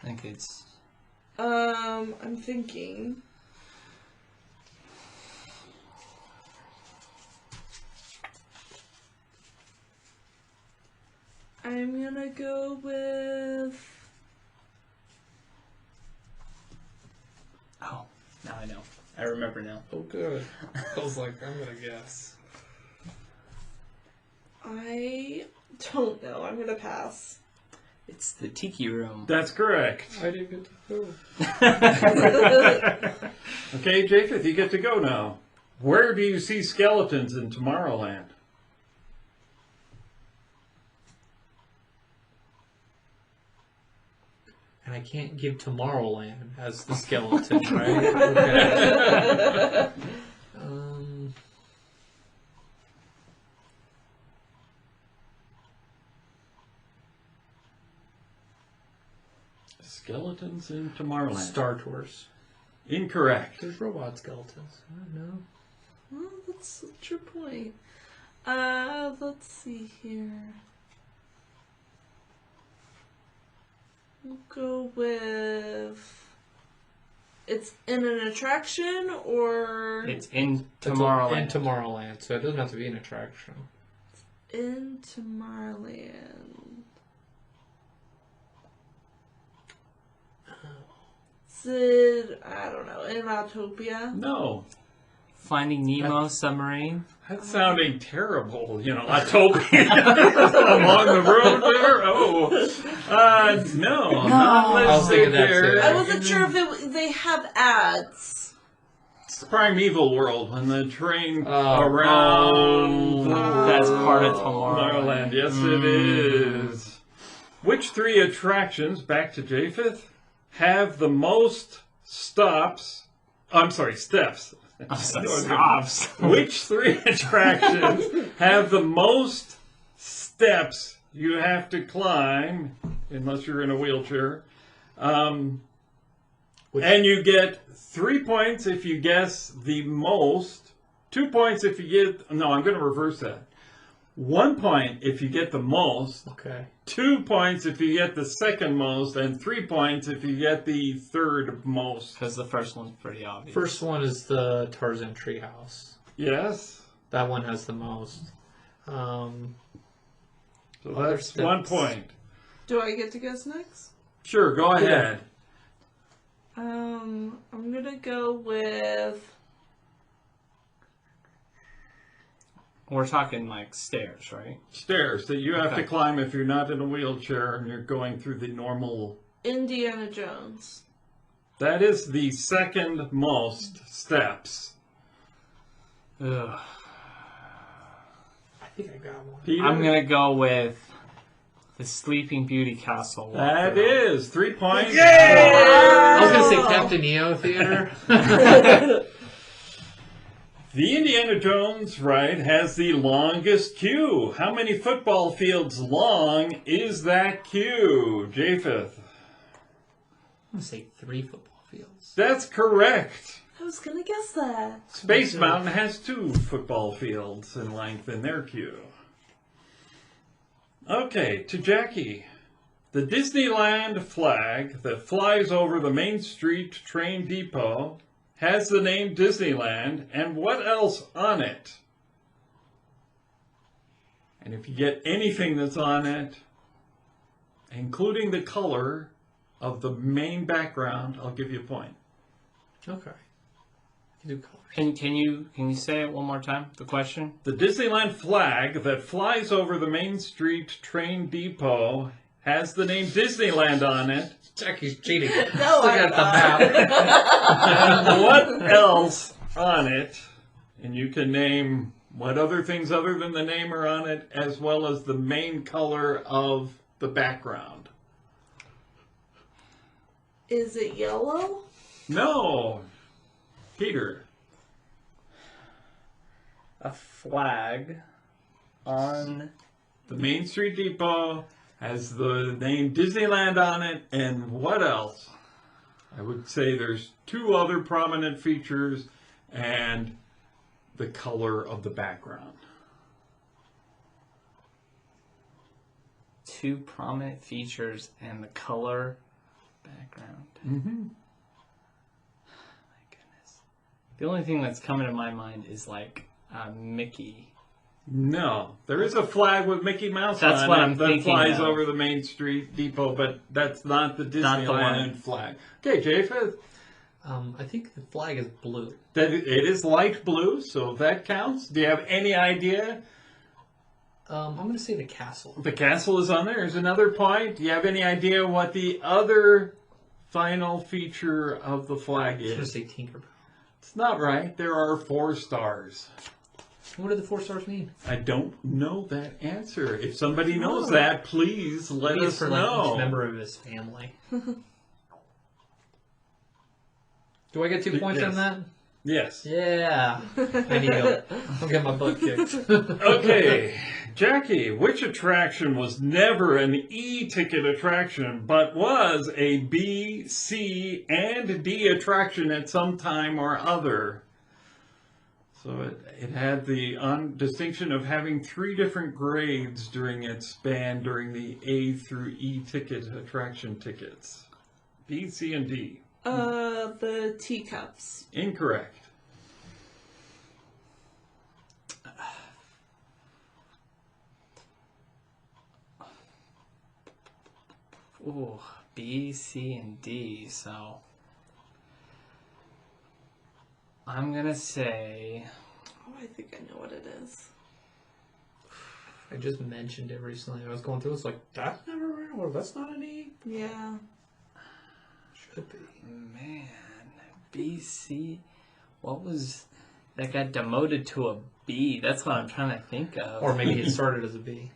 I think it's... I'm thinking. I'm gonna go with. Oh, now I know. I remember now. Oh, good. I was like, I'm gonna guess. I don't know. I'm gonna pass. It's the Tiki Room. That's correct. I didn't get to go. Okay, Japheth, you get to go now. Where do you see skeletons in Tomorrowland? And I can't give Tomorrowland as the skeleton, right? Okay. Skeletons in Tomorrowland. Star Tours. Incorrect. There's robot skeletons. I don't know. Well, that's such a point. Let's see here. We'll go with. It's in an attraction, or It's in In Tomorrowland. Tomorrowland, so it doesn't have to be an attraction. in Tomorrowland. I don't know, in Autopia. No. Finding Nemo submarine. That's sounding terrible. You know, Autopia along the road there. Oh, no. Not I was thinking that listed too. there. I wasn't sure if they have ads. It's Primeval World when the train Oh. around. That's part of Tomorrowland. Yes, it is. Which three attractions, back to Japheth, have the most stops? I'm sorry, steps. Stops. Which three attractions have the most steps you have to climb, unless you're in a wheelchair? And you get 3 points if you guess the most, 2 points if you get... No, I'm going to reverse that. 1 point if you get the most, Okay. 2 points if you get the second most, and 3 points if you get the third most. Because the first one's pretty obvious. First one is the Tarzan treehouse. Yes? That one has the most. So Other that's 1 steps. point. Do I get to guess next? Sure, go ahead. I'm gonna go with. We're talking like stairs, right? Stairs that you have to Okay. climb if you're not in a wheelchair and you're going through the normal. Indiana Jones. That is the second most steps. Ugh. I think I got one. Peter? I'm gonna go with the Sleeping Beauty Castle. That is 3 points. I was gonna say Captain EO Theater. The Indiana Jones ride has the longest queue. How many football fields long is that queue, Japheth? I'm gonna say 3 football fields. That's correct. I was gonna guess that. Space Mountain has 2 football fields in length in their queue. Okay, to Jackie. The Disneyland flag that flies over the Main Street train depot has the name Disneyland, and what else on it? And if you get anything that's on it, including the color of the main background, I'll give you a point. Okay. You do colors. Can you say it one more time? The question? The Disneyland flag that flies over the Main Street train depot has the name Disneyland on it. Jackie's cheating. No, Still I'm got the map. And what else on it? And you can name what other things other than the name are on it, as well as the main color of the background. Is it yellow? No. Peter. A flag on. The Main Street Depot has the name Disneyland on it, and what else? I would say there's 2 other prominent features and the color of the background. 2 prominent features and the color background. Mm-hmm. My goodness. The only thing that's coming to my mind is like Mickey. No, there is a flag with Mickey Mouse That's on what it I'm that thinking flies of. over the Main Street Depot, but that's not the Not the one. Disneyland flag. Okay, Japheth. I think the flag is blue. That it is light blue, so that counts. Do you have any idea? I'm gonna say the castle. The castle is on there. There's another point. Do you have any idea what the other final feature of the flag I'm gonna is? say Tinkerbell. It's not right. There are 4 stars. What do the 4 stars mean? I don't know that answer. If somebody knows Oh. that, please let Maybe it's us for like know. each member of his family. Do I get 2 points on Yes. that? Yes. Yeah. I need to go. I'll get my butt kicked. Okay, Jackie, which attraction was never an E-ticket attraction, but was a B, C, and D attraction at some time or other? So it had the distinction of having 3 different grades during its span during the A through E ticket attraction tickets. B, C, and D. The teacups. Incorrect. Ooh, B, C, and D. So I'm gonna say Oh, I think I know what it is. I just mentioned it recently. I was going through. It's like that's never right. Well, that's not an E. Yeah. Should be. man, B, C. What was that got demoted to a B? That's what I'm trying to think of. Or maybe it started as a B.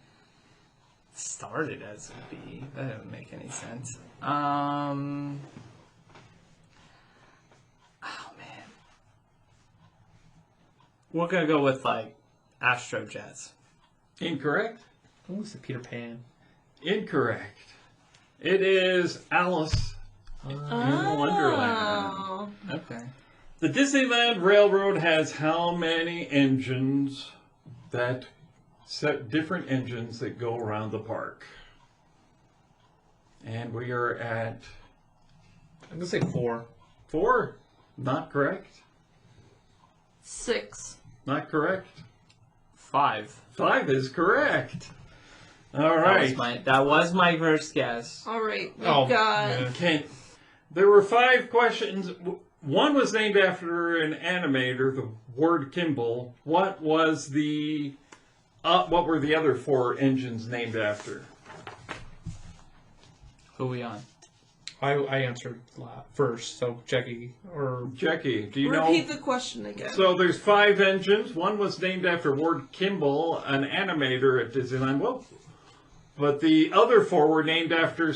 Started as a B. That doesn't make any sense. Oh man. We're gonna go with like Astro Jets. Incorrect. I almost said Peter Pan. Incorrect. It is Alice in Wonderland. Oh. Okay. The Disneyland Railroad has how many engines that different engines that go around the park. And we are at I'm gonna say 4. 4. Not correct. 6. Not correct. 5. 5 is correct. All right. That was my first guess. All right, we Oh, got yeah. Okay. There were 5 questions. One was named after an animator, the Ward Kimball. What were the other 4 engines named after? Who are we on? I answered first, so Jackie or Jackie, do you repeat know? the question again. So there's 5 engines. One was named after Ward Kimball, an animator at Disneyland. Well, but the other 4 were named after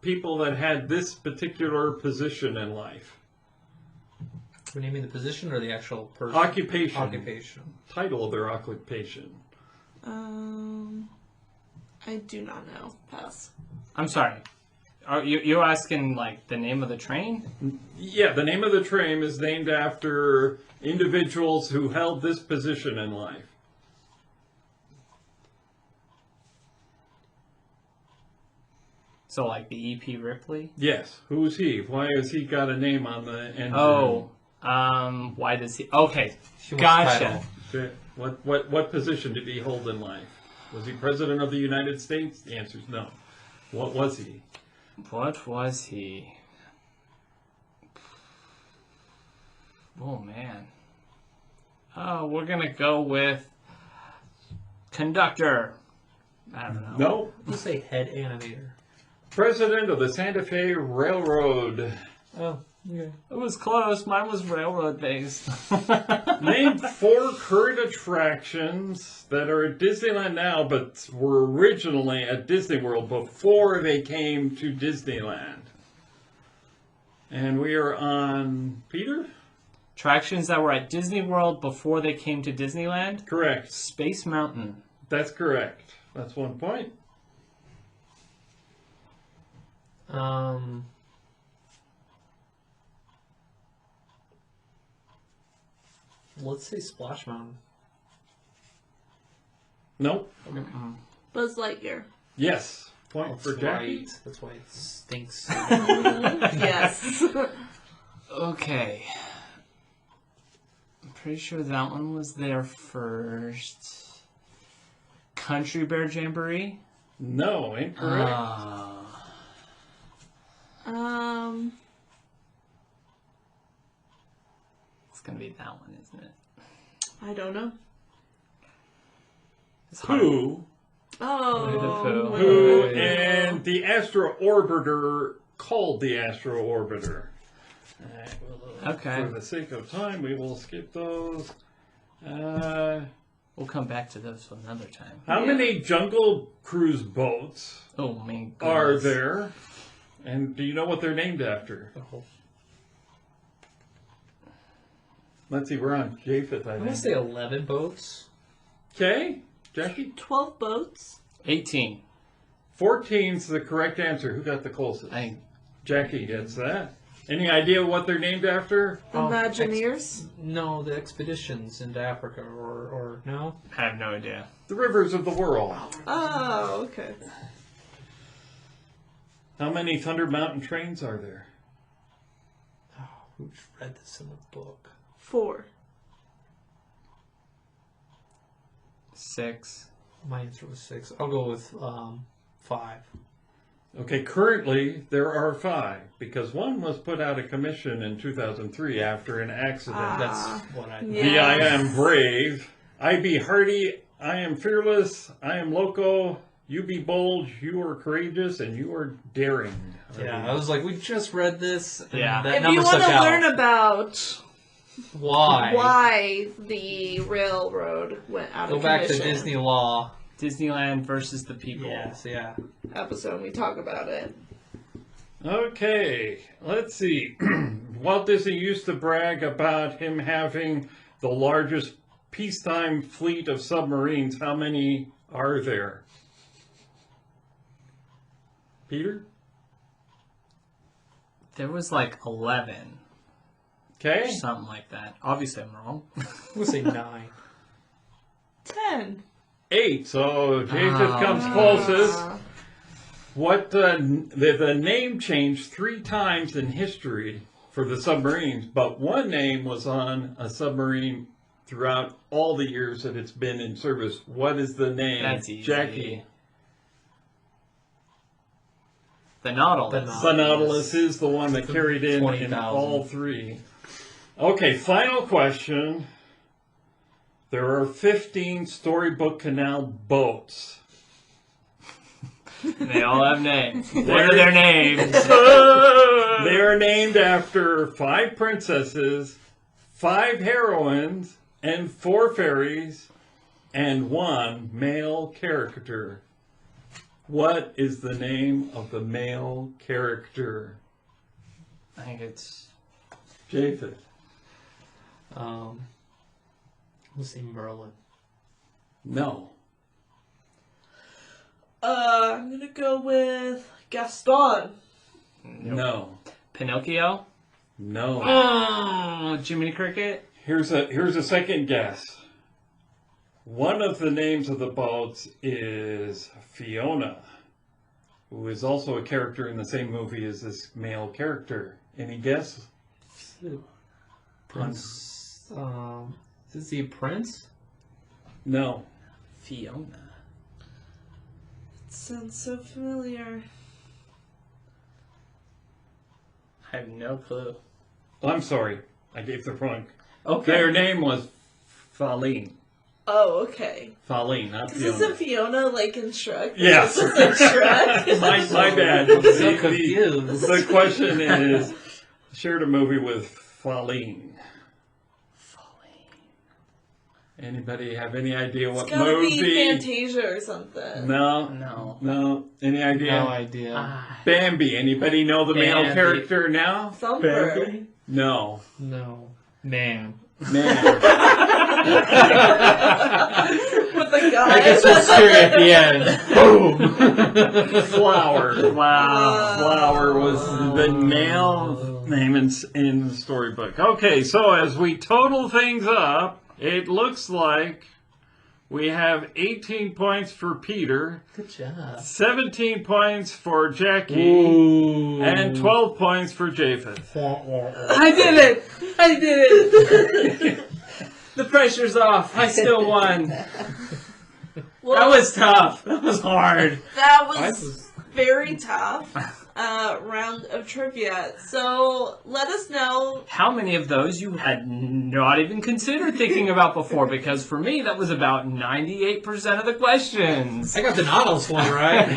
people that had this particular position in life. we're naming the position or the actual person? Occupation. Occupation. Title of their occupation. I do not know. Pass. I'm sorry. Are you're asking like the name of the train? Yeah, the name of the train is named after individuals who held this position in life. So like the E.P. Ripley? Yes. Who's he? Why has he got a name on the engine? Oh, why does he? Okay, She wants gotcha. title. What position did he hold in life? Was he president of the United States? The answer is no. What was he? What was he? Oh man. Oh, we're gonna go with conductor. I don't know. No. Let's say head animator. President of the Santa Fe Railroad. Oh, yeah. It was close. Mine was railroad based. Name 4 current attractions that are at Disneyland now, but were originally at Disney World before they came to Disneyland. And we are on Peter? Attractions that were at Disney World before they came to Disneyland. Correct. Space Mountain. That's correct. That's 1 point. Let's say Splash Mountain. Nope. Buzz Lightyear. Yes. Point for Jackie. Right. That's why it stinks. Yes. Okay. I'm pretty sure that one was there first. Country Bear Jamboree? No, incorrect. It's gonna be that one, isn't it? I don't know. It's hard. Who Oh. Who and the Astro Orbiter called the Astro Orbiter. Okay. For the sake of time, we will skip those. We'll come back to those another time. How many Jungle Cruise boats Oh my goodness. are there? And do you know what they're named after? Oh. Let's see, we're on Japheth, I I'm gonna think. say 11 boats. Okay, Jackie? 12 boats. 18. 14's the correct answer. Who got the closest? Jackie gets that. Any idea what they're named after? Imagineers. No, the expeditions into Africa, or no? I have no idea. The Rivers of the World. Oh, okay. How many Thunder Mountain trains are there? Oh, who's read this in the book? 4. 6. My answer was 6. I'll go with 5. Okay, currently there are 5 because one was put out of commission in 2003 after an accident. That's what I. Yeah. The I am brave, I be hardy, I am fearless, I am loco, you be bold, you are courageous, and you are daring. Yeah, I was like, we just read this. And Yeah. that If number you want stuck to out. learn about why the railroad went out go of back to commission Disney law. Disneyland versus the people. Yes, yeah. episode, we talk about it. Okay, let's see. Walt Disney used to brag about him having the largest peacetime fleet of submarines. How many are there? Peter? There was like 11. Okay. Something like that. Obviously I'm wrong. I'm gonna say 9. 10. 8. So Japheth comes closest. What the name changed 3 times in history for the submarines, but one name was on a submarine throughout all the years that it's been in service. What is the name? That's easy. Jackie. The Nautilus. The Nautilus is the one that carried in 20,000. all 3. Okay, final question. There are 15 Storybook Canal boats. They all have names. What are their names? They are named after 5 princesses, 5 heroines, and 4 fairies, and 1 male character. What is the name of the male character? I think it's... Japheth. Let's see, Merlin. No. I'm gonna go with Gaston. No. Pinocchio? No. Oh, Jiminy Cricket? Here's a second guess. One of the names of the boats is Fiona, who is also a character in the same movie as this male character. Any guess? Prince. Is he Prince? No. Fiona. Sounds so familiar. I have no clue. I'm sorry. I gave the wrong. Okay. Their name was Faline. Oh, okay. Faline, not Because Fiona. isn't Fiona like in Shrek? Yes. This is in Shrek. My bad. So The confused. question is, shared a movie with Faline. Anybody have any idea what It's gotta movie? be Fantasia or something. No. No. Any idea? No idea. Bambi. Anybody know the male Bambi. character now? Thumper. No. No. Man. Man. With the guy. I guess we'll screw at the end. Boom. Flower. Wow. Flower was the male name in the storybook. Okay, so as we total things up, it looks like we have 18 points for Peter, Good job. 17 points for Jackie, Ooh. and 12 points for Japheth. I did it! I did it! The pressure's off. I still won. Well, That was tough. That was hard. that I was was- very tough round of trivia. So let us know. How many of those you had not even considered thinking about before? Because for me, that was about 98% of the questions. I got the Nautilus one right.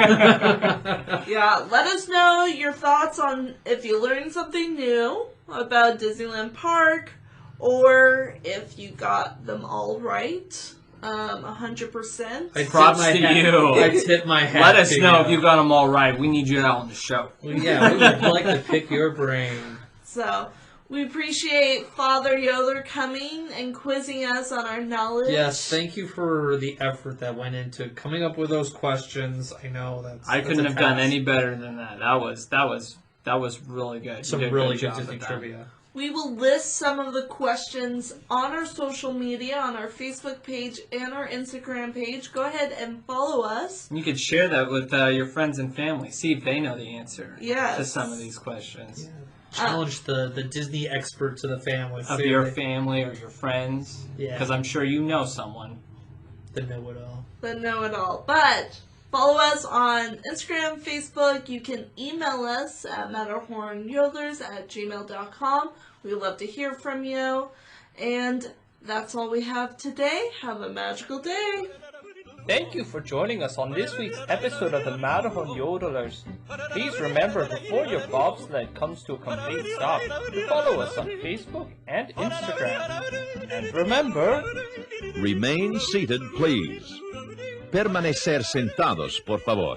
Yeah, let us know your thoughts on if you learned something new about Disneyland Park or if you got them all right. 100%. I Props tip to my hat- you. I tip my hat. Let us to know if you got them all right. We need you out on the show. Well, yeah, we would like to pick your brain. So we appreciate Father Yodeler coming and quizzing us on our knowledge. Yes, thank you for the effort that went into coming up with those questions. I know I couldn't that's have a done task. any better than that. That was really good. Some You did a really good job Disney at that. trivia. We will list some of the questions on our social media, on our Facebook page and our Instagram page. Go ahead and follow us. You could share that with your friends and family. See if they know the answer Yes. to some of these questions. Challenge the Disney expert to the family. Of See your if they- family or your friends. Yeah. Because I'm sure you know someone. the know-it-all. The know-it-all. But follow us on Instagram, Facebook. You can email us at matterhornyodlers@gmail.com. We love to hear from you. And that's all we have today. Have a magical day. Thank you for joining us on this week's episode of the Matterhorn Yodelers. Please remember, before your bobsled comes to a complete stop, to follow us on Facebook and Instagram. And remember, Remain seated, please. Permanecer sentados, por favor.